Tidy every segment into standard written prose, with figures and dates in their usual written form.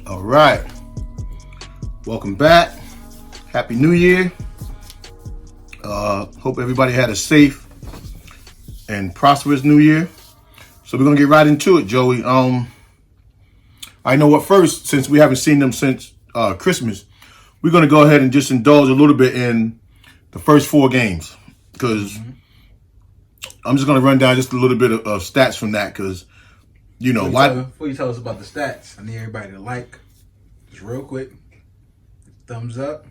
All right. Welcome back. Happy New Year. Hope everybody had a safe and prosperous New Year. So we're going to get right into it, Joey. I know what first, since we haven't seen them since Christmas, we're going to go ahead and just indulge a little bit in the first four games. Because I'm just going to run down just a little bit of stats from that because, you know, before you tell us about the stats, I need everybody to like, just real quick, thumbs up,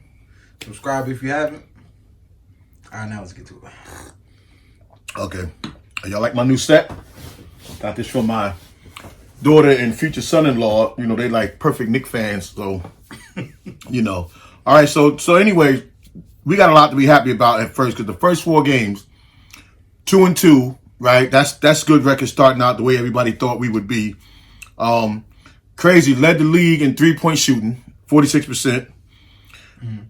subscribe if you haven't. All right, now let's get to it. Okay. Y'all like my new set? Got this from my daughter and future son-in-law. You know, they like perfect Knicks fans. So, you know. All right, so anyway, we got a lot to be happy about at first because the first four games, 2-2, right? That's good record starting out the way everybody thought we would be. Crazy, led the league in three-point shooting, 46%.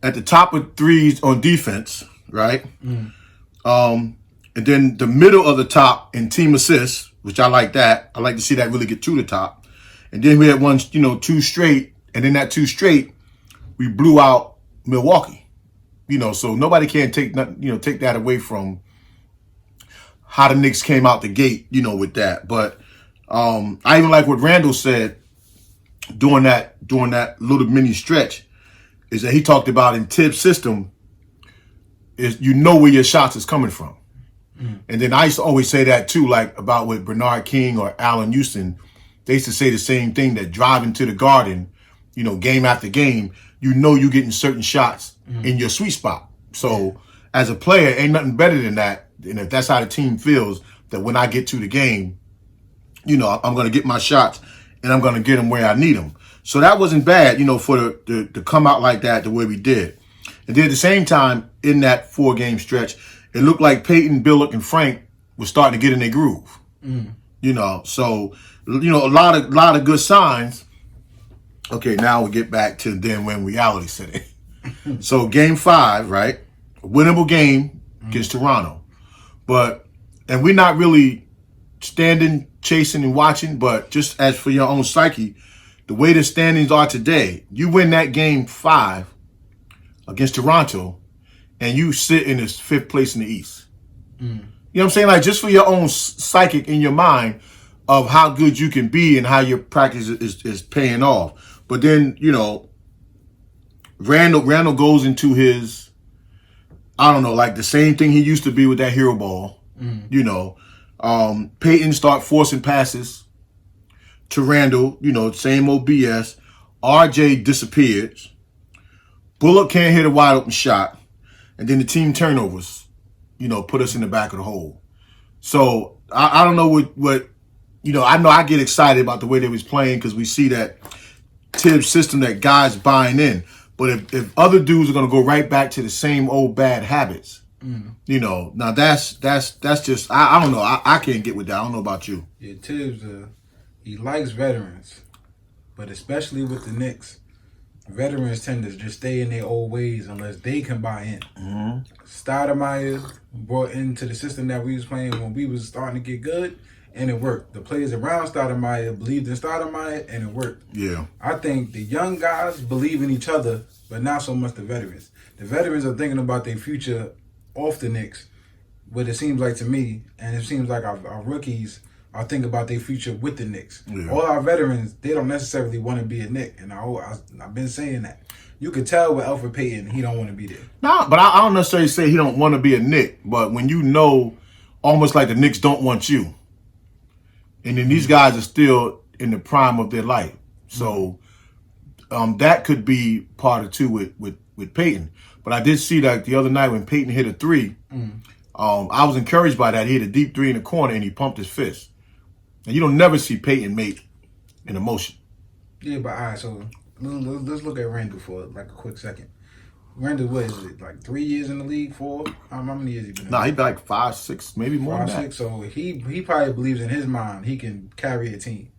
At the top of threes on defense, right? And then the middle of the top in team assists, which I like that. I like to see that really get to the top. And then we had two straight. And in that two straight, we blew out Milwaukee. You know, so nobody can take that away from how the Knicks came out the gate, you know, with that. But I even like what Randall said during that little mini stretch is that he talked about in Tibbs' system is you know where your shots is coming from. And then I used to always say that too, like about with Bernard King or Allen Houston. They used to say the same thing, that driving to the Garden, you know, game after game, you know you're getting certain shots in your sweet spot. So as a player, ain't nothing better than that. And if that's how the team feels, that when I get to the game, you know, I'm going to get my shots and I'm going to get them where I need them. So that wasn't bad, you know, for to come out like that the way we did. And then at the same time, in that 4-game stretch, it looked like Peyton, Billuck, and Frank were starting to get in their groove. You know, so, you know, a lot of good signs. Okay, now we get back to then when reality set in. So game 5, right? A winnable game against Toronto. And we're not really standing, chasing, and watching, but just as for your own psyche, the way the standings are today, you win that game 5 against Toronto, and you sit in this 5th place in the East. You know what I'm saying? Like, just for your own psychic in your mind of how good you can be and how your practice is paying off. But then, you know, Randall goes into his, I don't know, like the same thing he used to be with that hero ball. You know, Peyton start forcing passes to Randall, you know, same old BS. RJ disappears. Bullock can't hit a wide open shot. And then the team turnovers, you know, put us in the back of the hole. So I don't know what you know, I know I get excited about the way they was playing because we see that Tibbs system that guys buying in. But if other dudes are going to go right back to the same old bad habits, you know, now that's just, I don't know. I can't get with that. I don't know about you. Yeah, Tibbs, he likes veterans, but especially with the Knicks, veterans tend to just stay in their old ways unless they can buy in. Stoudemire brought into the system that we was playing when we was starting to get good, and it worked. The players around Stoudemire believed in Stoudemire, and it worked. Yeah. I think the young guys believe in each other, but not so much the veterans. The veterans are thinking about their future off the Knicks, what it seems like to me, and it seems like our rookies are thinking about their future with the Knicks. Yeah. All our veterans, they don't necessarily want to be a Knick, and I've been saying that. You could tell with Elfrid Payton, he don't want to be there. No, but I don't necessarily say he don't want to be a Knick, but when you know almost like the Knicks don't want you, and then these guys are still in the prime of their life. So that could be part of too with Peyton. But I did see that the other night when Peyton hit a 3, I was encouraged by that. He hit a deep 3 in the corner and he pumped his fist. And you don't never see Peyton make an emotion. Yeah, but all right, so let's look at Randall for like a quick second. Randall, what is it, like 3 years in the league? 4? How many years he been in the league? He's like 5, 6, maybe more than that. 6, so he probably believes in his mind he can carry a team.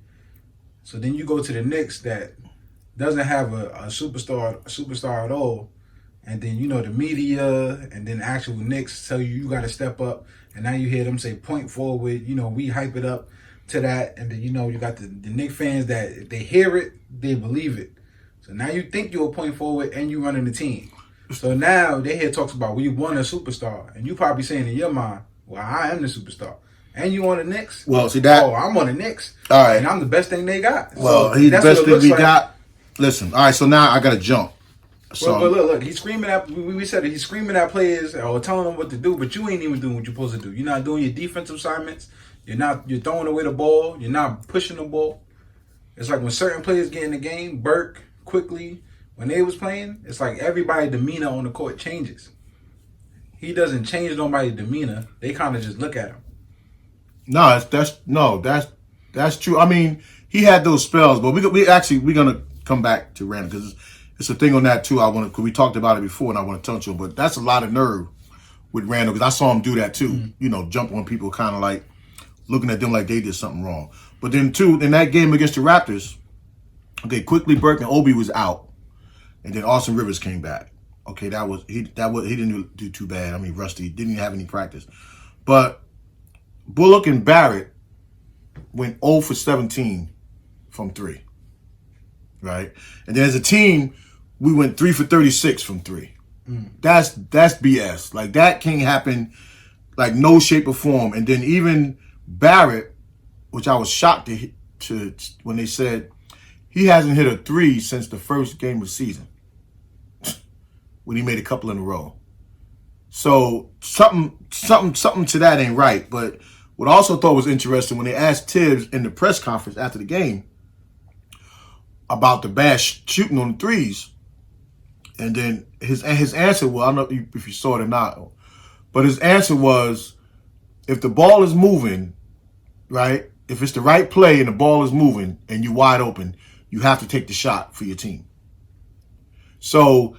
So then you go to the Knicks that doesn't have a superstar at all, and then, you know, the media and then actual Knicks tell you got to step up, and now you hear them say point forward, you know, we hype it up to that, and then, you know, you got the Knicks fans that if they hear it, they believe it. So now you think you're a point forward and you running the team. So now they hear talks about we won a superstar, and you probably saying in your mind, "Well, I am the superstar." And you on the Knicks? Well, see that. Oh, I'm on the Knicks. All right. And I'm the best thing they got. Well, so he's the best thing we like. got. Listen, all right. So now I got to jump. So But look, he's screaming at. We said it. He's screaming at players or telling them what to do, but you ain't even doing what you're supposed to do. You're not doing your defensive assignments. You're throwing away the ball. You're not pushing the ball. It's like when certain players get in the game, Burke, quickly, when they was playing, it's like everybody's demeanor on the court changes. He doesn't change nobody's demeanor. They kind of just look at him. No, that's true. I mean, he had those spells, but we're gonna come back to Randall because it's a thing on that too. Because we talked about it before, and I want to touch on. But that's a lot of nerve with Randall because I saw him do that too. Mm-hmm. You know, jump on people, kind of like looking at them like they did something wrong. But then too, in that game against the Raptors, okay, quickly Burke and Obi was out, and then Austin Rivers came back. Okay, he didn't do too bad. I mean, Rusty didn't have any practice, but Bullock and Barrett went 0 for 17 from 3, right? And then as a team, we went 3 for 36 from 3. That's BS. Like that can't happen, like no shape or form. And then even Barrett, which I was shocked to when they said he hasn't hit a 3 since the first game of the season, when he made a couple in a row. So something to that ain't right. But what I also thought was interesting when they asked Tibbs in the press conference after the game about the bad shooting on the threes, and then his answer was, I don't know if you saw it or not, but his answer was, if the ball is moving, right, if it's the right play and the ball is moving and you're wide open, you have to take the shot for your team. So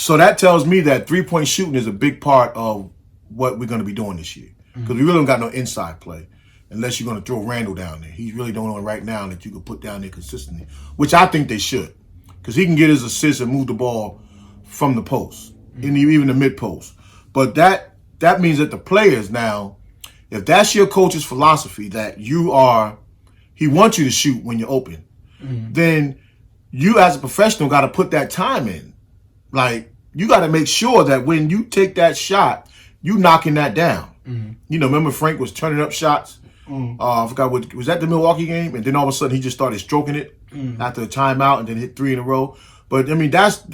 that tells me that 3-point shooting is a big part of what we're going to be doing this year. Because we really don't got no inside play unless you're going to throw Randall down there. He's really doing it right now that you can put down there consistently, which I think they should. Because he can get his assists and move the ball from the post, and even the mid-post. But that means that the players now, if that's your coach's philosophy, that he wants you to shoot when you're open, then you as a professional got to put that time in. Like, you got to make sure that when you take that shot, you knocking that down. You know, remember Frank was turning up shots? I forgot what was that the Milwaukee game, and then all of a sudden he just started stroking it after a timeout and then hit 3 in a row. But I mean, that's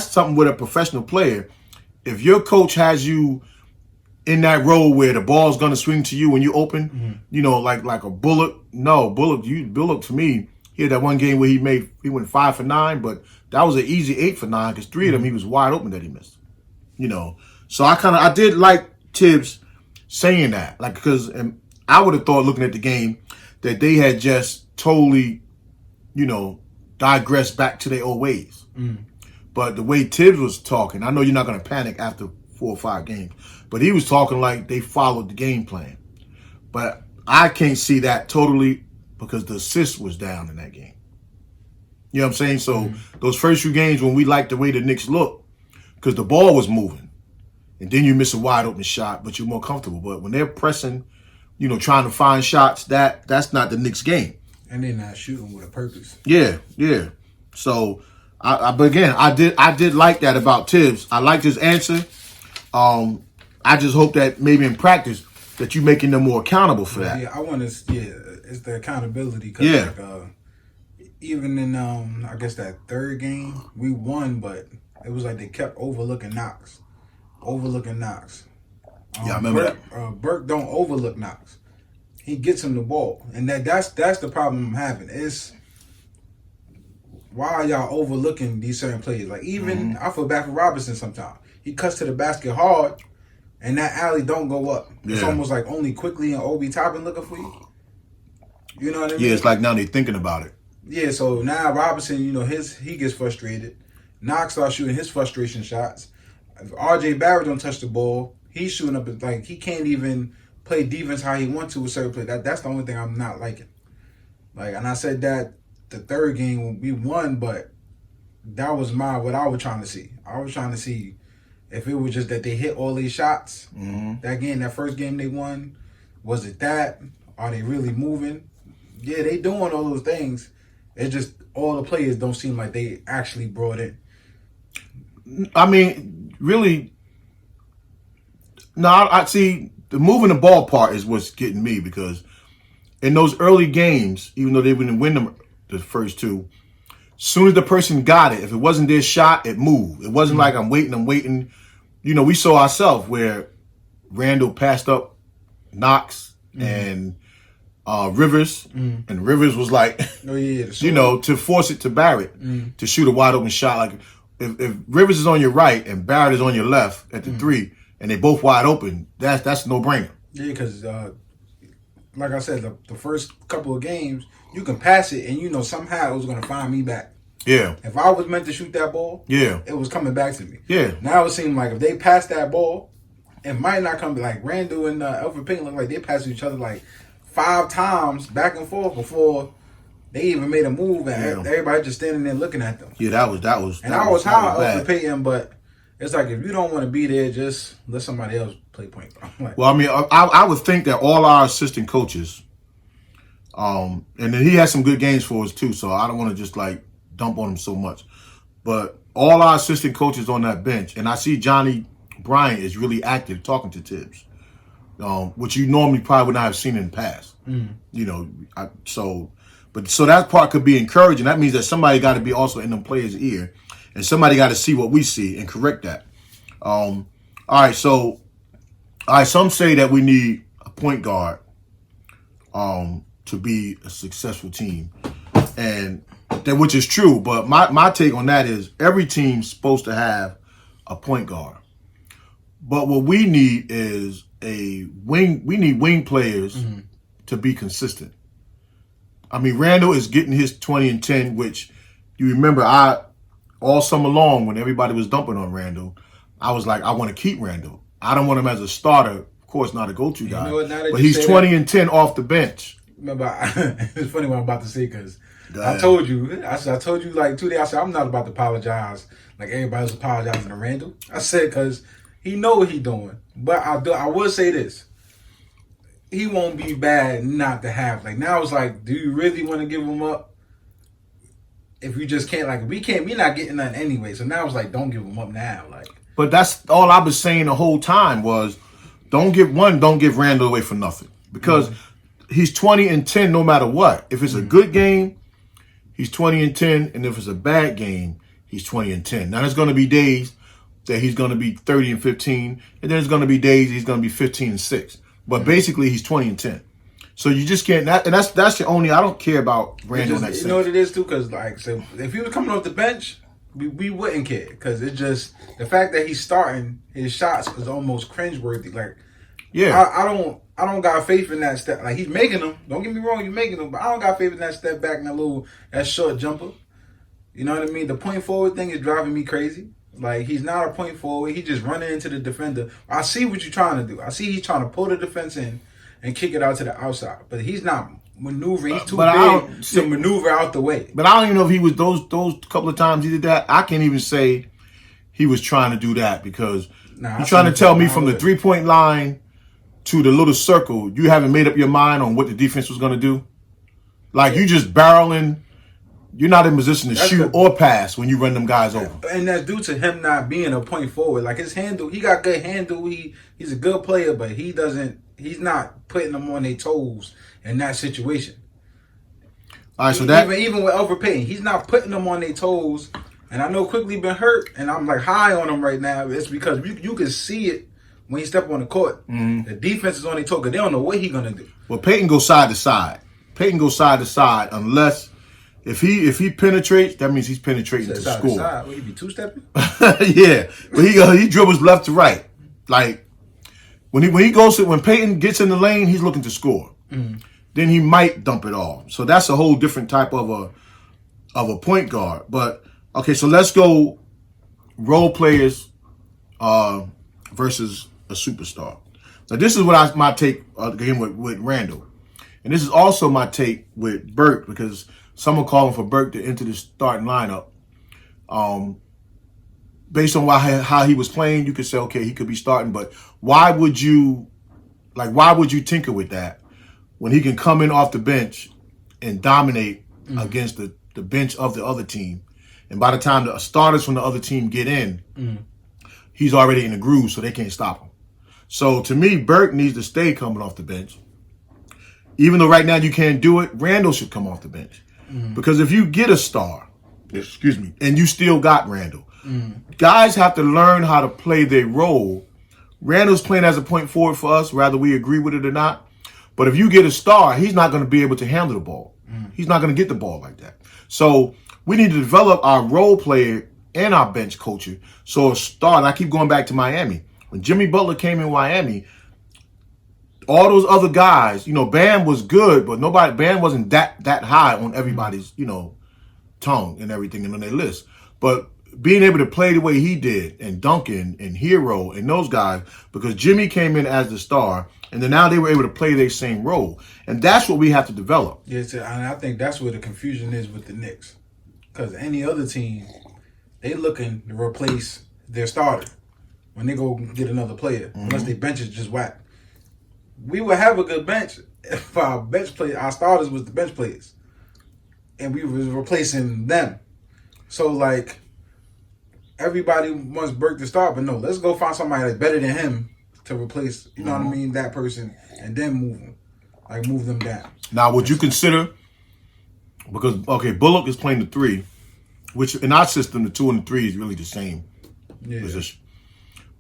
something with a professional player. If your coach has you in that role where the ball's gonna swing to you when you open, you know, like a Bullock. No, Bullock to me, he had that one game where he went 5 for 9, but that was an easy 8 for 9 because 3 of them he was wide open that he missed. You know, so I did like Tibbs saying that, like, because I would have thought looking at the game that they had just totally, you know, digressed back to their old ways. But the way Tibbs was talking, I know you're not going to panic after 4 or 5 games, but he was talking like they followed the game plan. But I can't see that totally because the assist was down in that game. You know what I'm saying? So those first few games when we liked the way the Knicks looked, because the ball was moving, and then you miss a wide open shot, but you're more comfortable. But when they're pressing, you know, trying to find shots, that's not the Knicks game. And they're not shooting with a purpose. Yeah. So, but again, I did like that about Tibbs. I liked his answer. I just hope that maybe in practice that you're making them more accountable for that. Yeah, it's the accountability. Cause like, even in I guess that third game we won, but it was like they kept overlooking Knox. Yeah, I remember that. Burke don't overlook Knox. He gets him the ball, and that's the problem I'm having. Is why are y'all overlooking these certain players? Like even I feel bad for Robinson sometimes. He cuts to the basket hard, and that alley don't go up. It's almost like only Quickly and Obi Toppin looking for you. You know what I mean? Yeah, it's like now they're thinking about it. Yeah, so now Robinson, you know, he gets frustrated. Knox starts shooting his frustration shots. If RJ Barrett don't touch the ball, he's shooting up like he can't even play defense how he wants to with certain play. That's the only thing I'm not liking. Like, and I said that the third game we won, but that was what I was trying to see. I was trying to see if it was just that they hit all these shots. That game, that first game they won, was it that? Are they really moving? Yeah, they doing all those things. It's just all the players don't seem like they actually brought in. I mean, really, no, I see the moving the ball part is what's getting me, because in those early games, even though they didn't win them the first two, soon as the person got it, if it wasn't their shot, it moved. It wasn't like I'm waiting. You know, we saw ourselves where Randall passed up Knox and Rivers, and Rivers was like, Oh yeah, you know, to force it to Barrett to shoot a wide open shot. Like if Rivers is on your right and Barrett is on your left at the three, and they both wide open, that's no brainer. Yeah, because like I said, the first couple of games, you can pass it, and you know somehow it was going to find me back. Yeah. If I was meant to shoot that ball, it was coming back to me. Yeah. Now it seemed like if they pass that ball, it might not come. Like Randall and Elfrid Payton look like they passed each other like 5 times back and forth before they even made a move, and everybody just standing there looking at them. Yeah, that was. And I was high on Elfrid Payton, but it's like if you don't want to be there, just let somebody else play point guard. Like, well, I mean, I would think that all our assistant coaches, and then he has some good games for us too, so I don't want to just like dump on him so much. But all our assistant coaches on that bench, and I see Johnny Bryant is really active talking to Tibbs, which you normally probably would not have seen in the past. You know, so that part could be encouraging. That means that somebody got to be also in them players' ear, and somebody got to see what we see and correct that. All right, some say that we need a point guard to be a successful team, and that which is true. But my take on that is every team's supposed to have a point guard. But what we need is a wing. We need wing players to be consistent. I mean, Randall is getting his 20 and 10, which you remember all summer long when everybody was dumping on Randall, I was like, I want to keep Randall. I don't want him as a starter, of course, not a go-to guy. But he's 20 and 10 off the bench. Remember, it's funny what I'm about to say because I told you like 2 days. I said I'm not about to apologize like everybody's apologizing to Randall. I said because he know what he's doing. But I will say this: he won't be bad not to have. Like now, it's like, do you really want to give him up? If you just can't, like, we're not getting nothing anyway. So now it's like, don't give him up now. Like, but that's all I was saying the whole time was, don't give Randall away for nothing because he's 20 and 10 no matter what. If it's a good game, he's 20 and 10, and if it's a bad game, he's 20 and 10. Now there's going to be days that he's going to be 30 and 15, and then there's going to be days he's going to be 15 and 6. But basically, he's 20 and 10. So you just can't. And that's the only. I don't care about Randall in that sense. You know what it is too, because like, so if he was coming off the bench, we wouldn't care, because it just the fact that he's starting his shots is almost cringeworthy. Like, yeah, I don't got faith in that step. Like he's making them. Don't get me wrong, he's making them, but I don't got faith in that step back and that short jumper. You know what I mean? The point forward thing is driving me crazy. Like, he's not a point forward. He just running into the defender. I see what you're trying to do. I see he's trying to pull the defense in and kick it out to the outside. But he's not maneuvering. He's too big to maneuver out the way. But I don't even know if he was those couple of times he did that. I can't even say he was trying to do that because you're trying to tell me from the 3-point line to the little circle, you haven't made up your mind on what the defense was going to do. Like, you just barreling. You're not in position to shoot or pass when you run them guys over. And that's due to him not being a point forward. Like, his handle, he got good handle. He's a good player, but he's not putting them on their toes in that situation. All right, so even with Elfrid Payton, he's not putting them on their toes. And I know Quickly been hurt, and I'm like high on him right now. It's because you can see it when he step on the court. The defense is on their toes because they don't know what he's gonna do. Well, Payton goes side to side. Payton goes side to side unless. If he penetrates, that means he's penetrating to score. Will he be two-stepping? Yeah, but he dribbles left to right. Like when Payton gets in the lane, he's looking to score. Then he might dump it off. So that's a whole different type of a point guard. But okay, so let's go role players versus a superstar. Now this is what my take again with Randall, and this is also my take with Burke because. Someone calling for Burke to enter the starting lineup. Based on how he was playing, you could say, okay, he could be starting, but why would you tinker with that when he can come in off the bench and dominate against the the bench of the other team. And by the time the starters from the other team get in, he's already in the groove, so they can't stop him. So to me, Burke needs to stay coming off the bench. Even though right now you can't do it, Randall should come off the bench. Because if you get a star, and you still got Randall, guys have to learn how to play their role. Randall's playing as a point forward for us, whether we agree with it or not. But if you get a star, he's not going to be able to handle the ball. He's not going to get the ball like that. So we need to develop our role player and our bench culture. So a star, and I keep going back to Miami. When Jimmy Butler came in Miami, all those other guys, Bam was good, but Bam wasn't that high on everybody's, tongue and everything and on their list. But being able to play the way he did, and Duncan and Hero and those guys, because Jimmy came in as the star, and then now they were able to play their same role. And that's what we have to develop. Yes, and I think that's where the confusion is with the Knicks. Because any other team, they looking to replace their starter when they go get another player, unless their bench is just whack. We would have a good bench if our bench play, our starters was the bench players, and we was replacing them. So like everybody wants Burke to start, but no, let's go find somebody that's better than him to replace. You know what I mean? That person, and then move them down. Now, would you consider? Because Bullock is playing the 3, which in our system the 2 and the 3 is really the same position.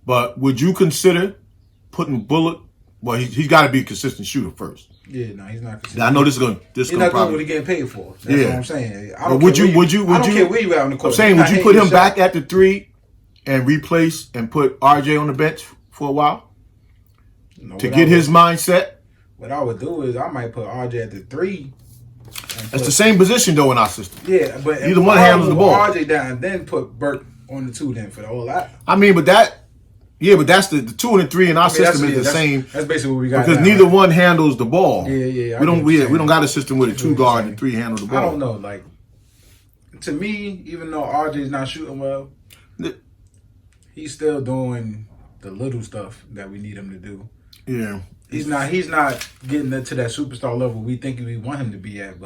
But would you consider putting Bullock? Well, he's got to be a consistent shooter first. Yeah, no, he's not consistent. Now, I know this is going. He's not doing what he's getting paid for. That's what I'm saying. I don't care where you at on the court. I'm saying, would you put him back at the 3 and replace and put RJ on the bench for a while to get his mindset? What I would do is I might put RJ at the 3. It's the same position though in our system. Yeah, but either one handles the ball. RJ down, and then put Burke on the 2 then for the whole lot. I mean, but that's the 2 and the 3 in our system is the same. That's basically what we got. Because neither one handles the ball. Yeah. We don't got a system where the 2 guard and 3 handle the ball. I don't know. Like, to me, even though RJ's not shooting well, he's still doing the little stuff that we need him to do. Yeah. He's not getting to that superstar level we think we want him to be at,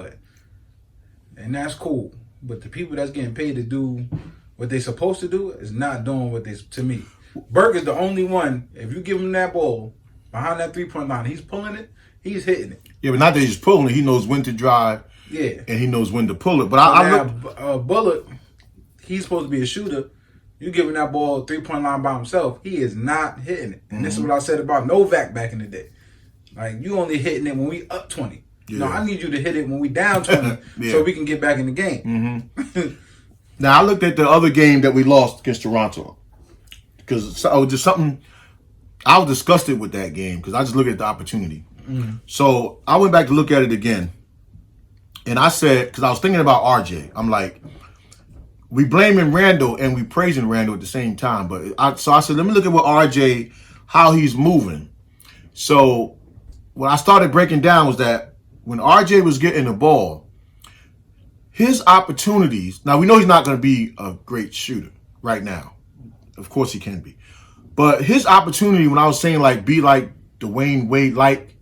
and that's cool. But the people that's getting paid to do what they're supposed to do is not doing what they, to me. Burke is the only one, if you give him that ball behind that 3-point line, he's pulling it, he's hitting it. Yeah, but not that he's pulling it, he knows when to drive. Yeah. And he knows when to pull it. But Bullock, he's supposed to be a shooter. You give him that ball 3-point line by himself, he is not hitting it. And this is what I said about Novak back in the day. Like, you only hitting it when we up 20. Yeah. No, I need you to hit it when we down 20 so we can get back in the game. Now, I looked at the other game that we lost against Toronto. Because I was disgusted with that game because I just looked at the opportunity. So I went back to look at it again. And I said, because I was thinking about RJ, I'm like, we blaming Randall and we praising Randall at the same time. So I said, let me look at what RJ, how he's moving. So what I started breaking down was that when RJ was getting the ball, his opportunities, now we know he's not going to be a great shooter right now. Of course he can be. But his opportunity, when I was saying like be like Dwayne Wade, like,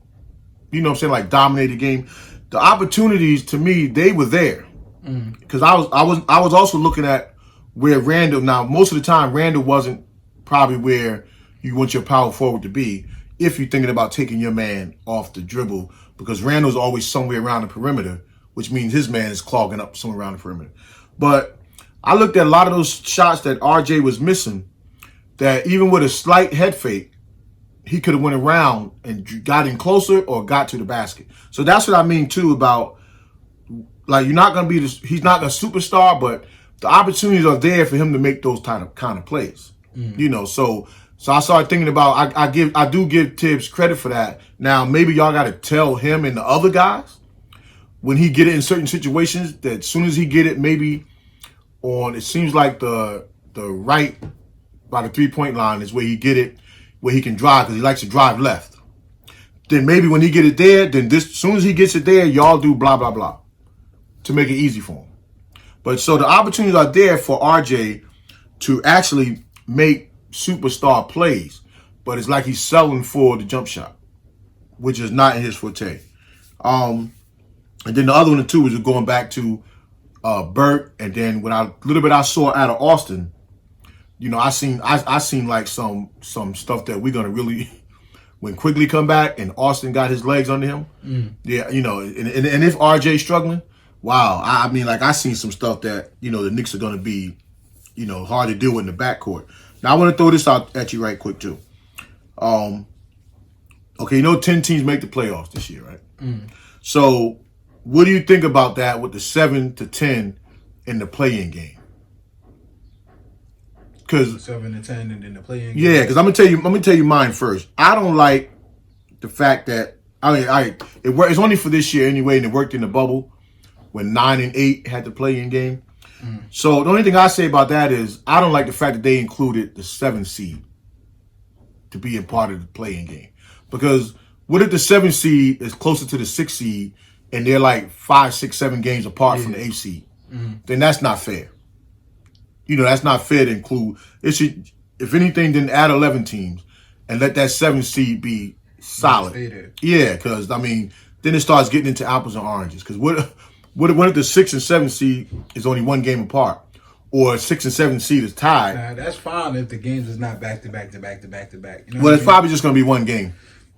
you know what I'm saying, like dominate the game, the opportunities to me, they were there. Because I was also looking at where Randall, now most of the time Randall wasn't probably where you want your power forward to be if you're thinking about taking your man off the dribble, because Randall's always somewhere around the perimeter, which means his man is clogging up somewhere around the perimeter. But I looked at a lot of those shots that RJ was missing, that even with a slight head fake, he could have went around and got in closer or got to the basket. So that's what I mean too about, like, you're not going to be this, he's not a superstar, but the opportunities are there for him to make those kind of plays. You know, so I started thinking about, I do give Tibbs credit for that. Now maybe y'all got to tell him and the other guys when he get it in certain situations that as soon as he get it, maybe on, it seems like the right by the 3-point line is where he get it, where he can drive, because he likes to drive left. Then maybe when he get it there, then as soon as he gets it there, y'all do blah, blah, blah to make it easy for him. But so the opportunities are there for RJ to actually make superstar plays, but it's like he's selling for the jump shot, which is not in his forte. And then the other one too is going back to Burt, and then what I little bit I saw out of Austin, I seen like some stuff that we're gonna really when Quigley come back and Austin got his legs under him. Yeah, and if RJ's struggling, wow, I mean like I seen some stuff that the Knicks are gonna be hard to deal with in the backcourt. Now I want to throw this out at you right quick too. Okay, 10 teams make the playoffs this year, right? So, what do you think about that with the 7 to 10 in the play-in game? Because 7 to 10 and then the play-in game. Yeah, because I'm gonna tell you mine first. I don't like the fact that it's only for this year anyway, and it worked in the bubble when 9 and 8 had the play-in game. So the only thing I say about that is I don't like the fact that they included the 7th seed to be a part of the play-in game. Because what if the 7th seed is closer to the 6th seed and they're like 5, 6, 7 games apart from the 8th seed? Then that's not fair. That's not fair to include. It should, if anything, then add 11 teams and let that 7th seed be solid. Yeah, because then it starts getting into apples and oranges. Because what if the 6th and 7th seed is only 1 game apart, or 6th and 7th seed is tied? Nah, that's fine if the games is not back to back to back to back to back. Well, it's probably just going to be 1 game.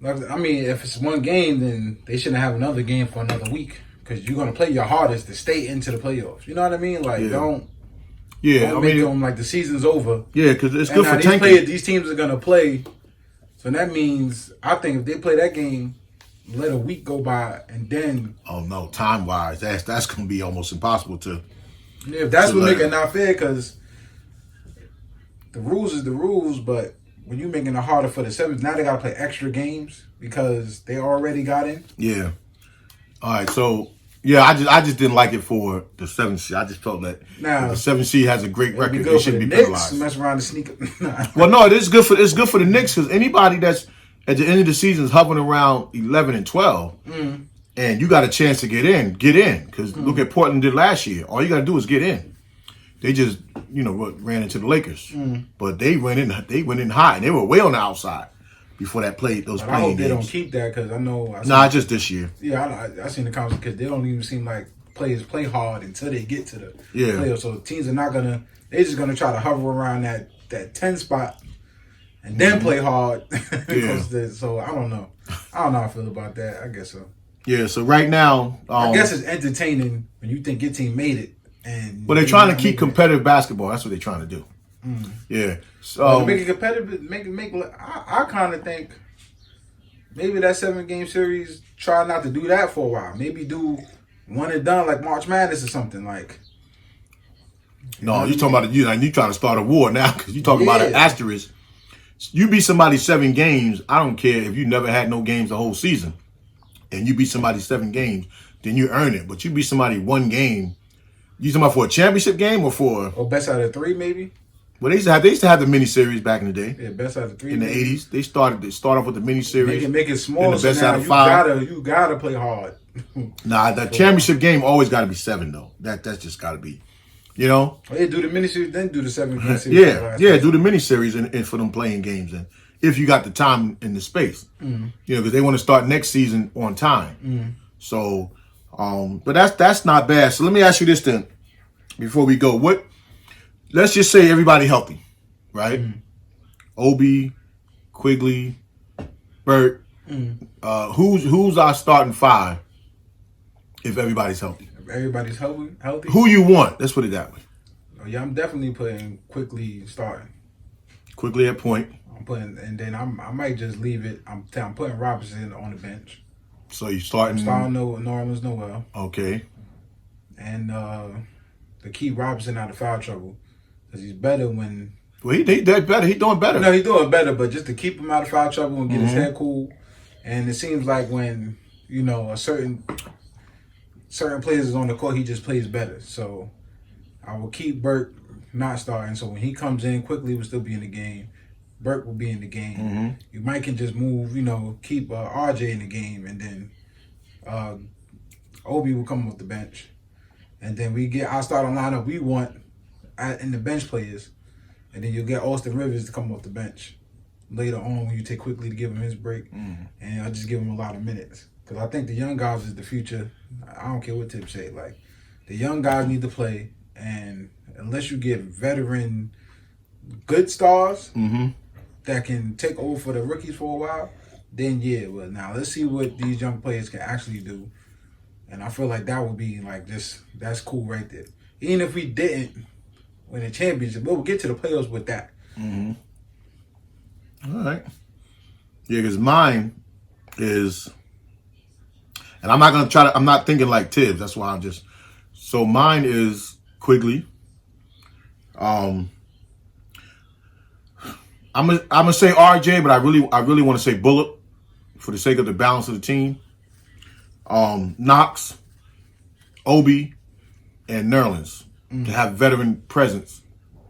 If it's 1 game, then they shouldn't have another game for another week because you're going to play your hardest to stay into the playoffs. You know what I mean? Like, don't make them like the season's over. Yeah, because it's good for tanking. These teams are going to play. So that means, I think if they play that game, let a week go by and then... Oh, no. Time-wise, that's going to be almost impossible to... Yeah, if that's what make it not fair, because the rules is the rules, but... When you're making it harder for the 7s, now they got to play extra games because they already got in. Yeah. All right. So, yeah, I just didn't like it for the 7th seed. I just felt that the 7th seed has a great record. They shouldn't be penalized. Mess around and sneak up. Well, no, it's good for the Knicks because anybody that's at the end of the season is hovering around 11 and 12, and you got a chance to get in. Because look at Portland did last year. All you got to do is get in. They just, ran into the Lakers, but they went in high, and they were way on the outside before that played those playing games. I hope they don't keep that because I know. Just this year. Yeah, I seen the comments because they don't even seem like players play hard until they get to the playoffs. So teams are not gonna. They're just gonna try to hover around that 10 spot and then play hard. So I don't know. I don't know how I feel about that. I guess so. Yeah. So right now, I guess it's entertaining when you think your team made it. But they're trying to keep competitive basketball. That's what they're trying to do. Yeah. So to make it competitive, I kind of think maybe that 7-game series. Try not to do that for a while. Maybe do 1 and done like March Madness or something like. No, you're talking about you trying to start a war now because you're talking about an asterisk. You beat somebody 7 games. I don't care if you never had no games the whole season, and you beat somebody 7 games, then you earn it. But you beat somebody 1 game. You talking about for a championship game or for... Or best out of 3, maybe? Well, they used to have the mini-series back in the day. Yeah, best out of 3. In the 80s. They start off with the mini-series. Make it small. The best out of 5. You gotta play hard. Nah, the championship game always got to be 7, though. That's just got to be, Well, they do the mini-series, then do the 7-game series. Yeah, do the mini-series and for them playing games. And if you got the time and the space. Because they want to start next season on time. So... but that's not bad. So let me ask you this then, before we go. Let's just say everybody healthy, right? Obi, Quigley, Burt. Who's our starting 5 if everybody's healthy? If everybody's healthy. Who you want? Let's put it that way. Oh, yeah, I'm definitely putting Quigley starting. Quigley at point. And then I might just leave it. I'm putting Robinson on the bench. So you starting? I'm starting Norman's Noel. Okay. And to keep Robinson out of foul trouble, because he's better when. Well, he better. He's doing better. No, he's doing better, but just to keep him out of foul trouble and get his head cool. And it seems like when a certain players is on the court, he just plays better. So I will keep Burke not starting. So when he comes in, Quickly will still be in the game. Burke will be in the game. You might can just move, keep RJ in the game, and then Obi will come off the bench, and then we get our starting lineup we want in the bench players, and then you'll get Austin Rivers to come off the bench later on when you take Quickly to give him his break, and I'll just give him a lot of minutes because I think the young guys is the future. I don't care what Tip say. Like The young guys need to play, and unless you get veteran good stars that can take over for the rookies for a while, then yeah. But now let's see what these young players can actually do. And I feel like that would be like that's cool right there. Even if we didn't win a championship, we'll get to the playoffs with that. All right. Yeah, because mine is, and I'm not going to try to, I'm not thinking like Tibbs. That's why so mine is Quigley. I'm gonna say RJ, but I really want to say Bullock for the sake of the balance of the team. Knox, Obi, and Nerlens to have veteran presence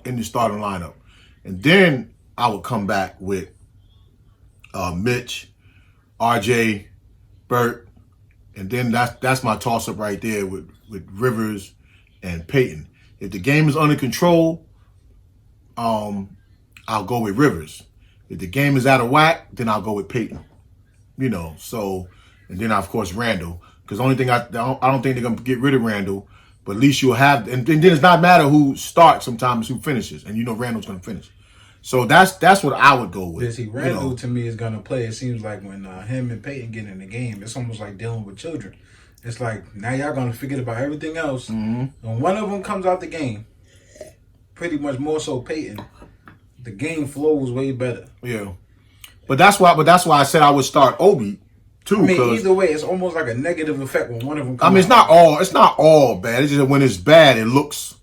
in the starting lineup. And then I would come back with Mitch, RJ, Burt, and then that's my toss-up right there with Rivers and Peyton. If the game is under control, I'll go with Rivers. If the game is out of whack, then I'll go with Peyton. So, and then of course Randall, because the only thing I don't think they're gonna get rid of Randall, but at least you'll have, and then it's not matter who starts. Sometimes who finishes, and Randall's gonna finish. So that's what I would go with. See, Randall to me is gonna play. It seems like when him and Peyton get in the game, it's almost like dealing with children. It's like now y'all gonna forget about everything else. When one of them comes out the game, pretty much more so Peyton, the game flows way better. Yeah, but that's why I said I would start Obi too. I mean, either way, it's almost like a negative effect when one of them. It's not all bad. It's just that when it's bad, it looks,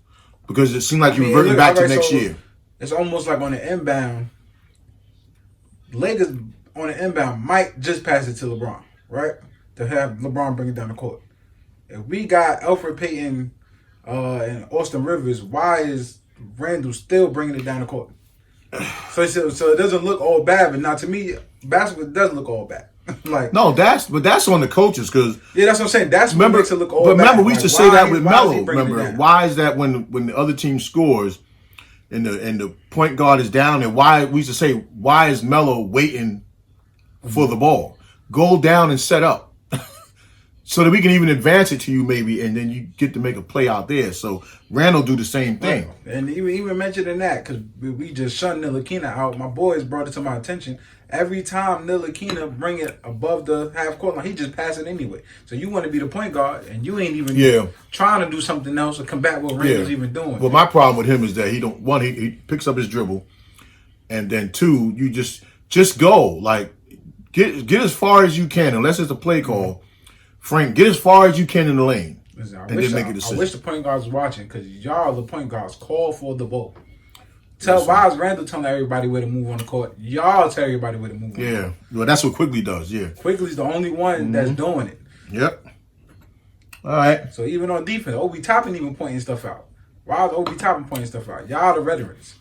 because it seems like you're reverting back to next year. It's almost like on the inbound, Lakers on the inbound might just pass it to LeBron, right? To have LeBron bring it down the court. If we got Alfred Payton and Austin Rivers, why is Randall still bringing it down the court? So it doesn't look all bad, but now to me, basketball does look all bad. No, that's on the coaches, because that's what I'm saying. That's what makes it look all bad. But remember, we used to say that with Melo. Remember, why is that when the other team scores and the point guard is down, and why we used to say, why is Melo waiting for the ball? Go down and set up. So that we can even advance it to you maybe, and then you get to make a play out there. So Randall do the same thing. Right. And even mentioning that, because we just shunned Ntilikina out. My boys brought it to my attention. Every time Ntilikina bring it above the half court line, he just pass it anyway. So you want to be the point guard, and you ain't even trying to do something else or combat what Randall's even doing. Well, my problem with him is that he picks up his dribble, and then two, you just go. Like, get as far as you can, unless it's a play call. Frank, get as far as you can in the lane. Listen, and then make a decision. I wish the point guards was watching, because y'all, the point guards, call for the ball. Why is Randall telling everybody where to move on the court? Y'all tell everybody where to move on the court. Well, that's what Quigley does, Quigley's the only one that's doing it. Yep. All right. So even on defense, Obi Toppin even pointing stuff out. Why is Obi Toppin pointing stuff out? Y'all the veterans.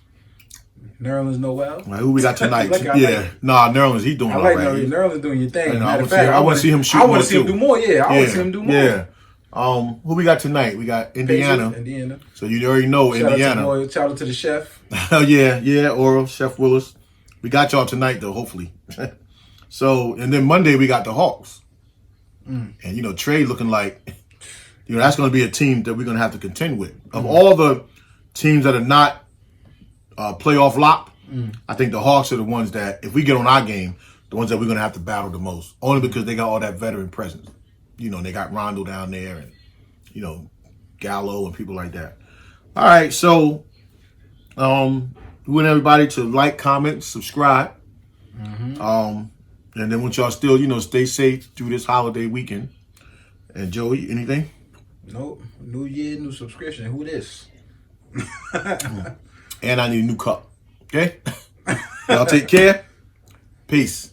Nerlens Noel. Right, who we got tonight? Nerlens, he doing all right. Nerlens doing your thing. I want to see him shoot. I want to see him do more. I want to see him do more. Yeah. Who we got tonight? We got Indiana. So you already know Indiana. Shout out to the chef. Oral, Chef Willis. We got y'all tonight though, hopefully. So, and then Monday we got the Hawks. And Trey looking like, that's going to be a team that we're going to have to contend with. Of all the teams that are not playoff locked, I think the Hawks are the ones that, if we get on our game, the ones that we're going to have to battle the most. Only because they got all that veteran presence. They got Rondo down there and, Gallo and people like that. All right, so we want everybody to like, comment, subscribe. And then want y'all still, stay safe through this holiday weekend. And Joey, anything? Nope. New year, new subscription. Who this? And I need a new cup. Okay? Y'all take care. Peace.